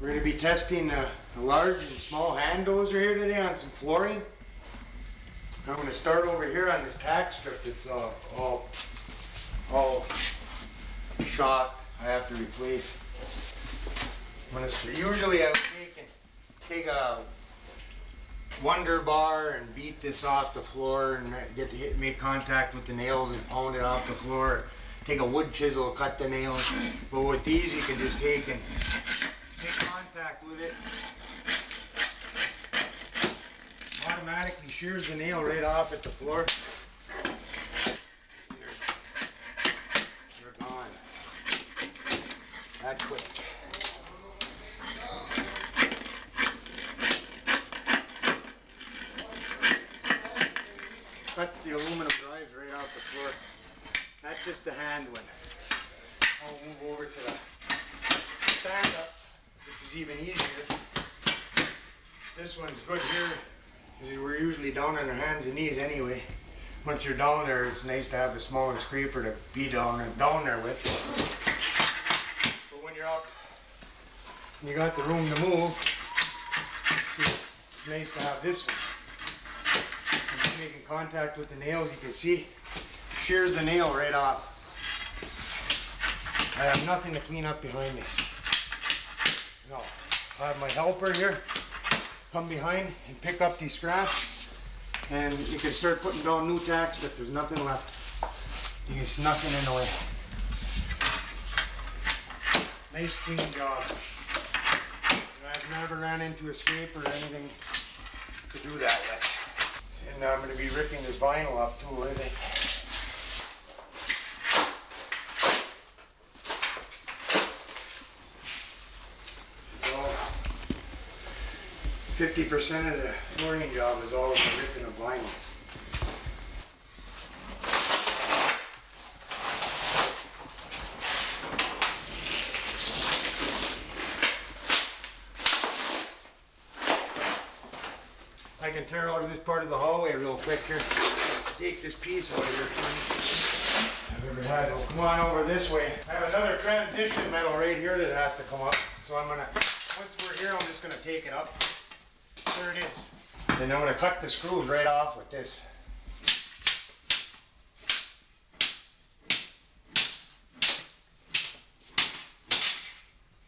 We're going to be testing a large and small hand dozer here today on some flooring. I'm going to start over here on this tack strip that's all shot. I have to replace. Usually I would take a wonder bar and beat this off the floor and make contact with the nails and pound it off the floor. Take a wood chisel, cut the nails. But with these you can just take and make contact with it. Automatically shears the nail right off at the floor. They're gone. That quick. Cuts the aluminum drives right off the floor. That's just the hand one. I'll move over to the stand up, which is even easier. This one's good here, because we're usually down on our hands and knees anyway. Once you're down there, it's nice to have a smaller scraper to be down there with. But when you're up and you got the room to move, see, it's nice to have this one. Making contact with the nails, you can see shears the nail right off. I have nothing to clean up behind me. No, I have my helper here. Come behind and pick up these scraps, and you can start putting down new tacks, but there's nothing left. There's nothing in the way. Nice clean job. I've never ran into a scraper or anything to do that yet. And I'm going to be ripping this vinyl up too, I think. So, 50% of the flooring job is all of the ripping of vinyls. I can tear out of this part of the hallway real quick here. Take this piece out of here for me. I've ever had. Come on over this way. I have another transition metal right here that has to come up. So I'm gonna, once we're here, I'm just gonna take it up. There it is. And I'm gonna cut the screws right off with this.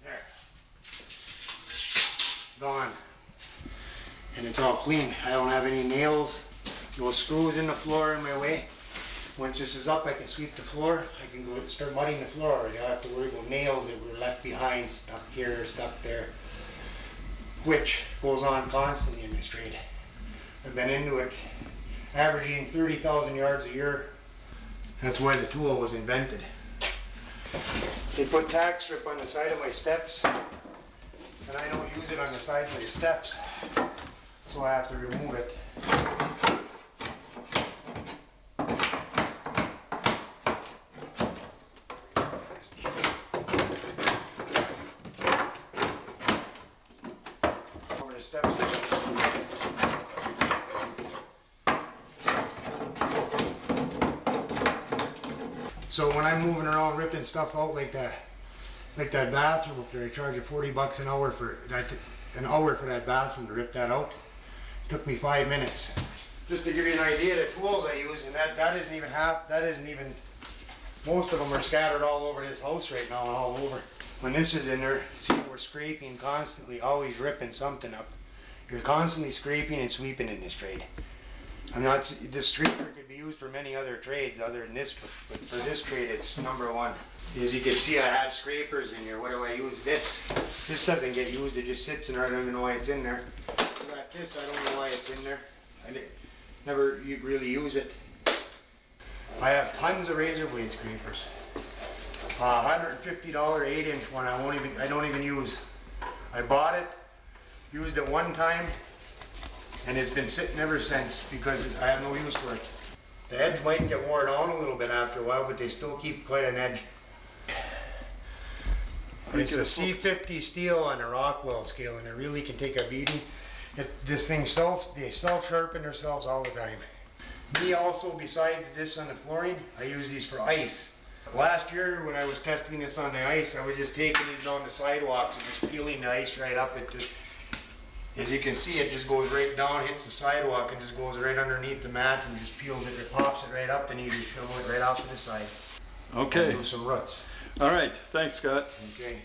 There. Gone. And it's all clean. I don't have any nails, no screws in the floor in my way. Once this is up, I can sweep the floor. I can go start mudding the floor. I don't have to worry about nails that were left behind, stuck here, stuck there, which goes on constantly in this trade. I've been into it, averaging 30,000 yards a year. That's why the tool was invented. They put tack strip on the side of my steps, and I don't use it on the side of the steps. So I have to remove it. Over the steps. So when I'm moving around ripping stuff out like that bathroom up there, I charge you $40 an hour for that bathroom to rip that out. Took me 5 minutes. Just to give you an idea of the tools I use, and that isn't even most of them are scattered all over this house right now and all over. When this is in there, see, we're scraping constantly, always ripping something up. You're constantly scraping and sweeping in this trade. This scraper could be used for many other trades other than this, but for this trade it's number one. As you can see, I have scrapers in here. What do I use? This doesn't get used, it just sits in there. I don't even know why it's in there. This, I don't know why it's in there. I never really use it. I have tons of razor blade scrapers. $150 8-inch one I don't even use. I bought it, used it one time, and it's been sitting ever since because I have no use for it. The edge might get worn down a little bit after a while, but they still keep quite an edge. It's a C50 steel on a Rockwell scale, and it really can take a beating. This thing they self-sharpen themselves all the time. Me also, besides this on the flooring, I use these for ice. Last year, when I was testing this on the ice, I was just taking these down the sidewalks and just peeling the ice right up. As you can see, it just goes right down, hits the sidewalk, and just goes right underneath the mat and just peels it. It pops it right up, and you just shovel it right off to the side. Okay. And do some roots. All right. Thanks, Scott. Okay.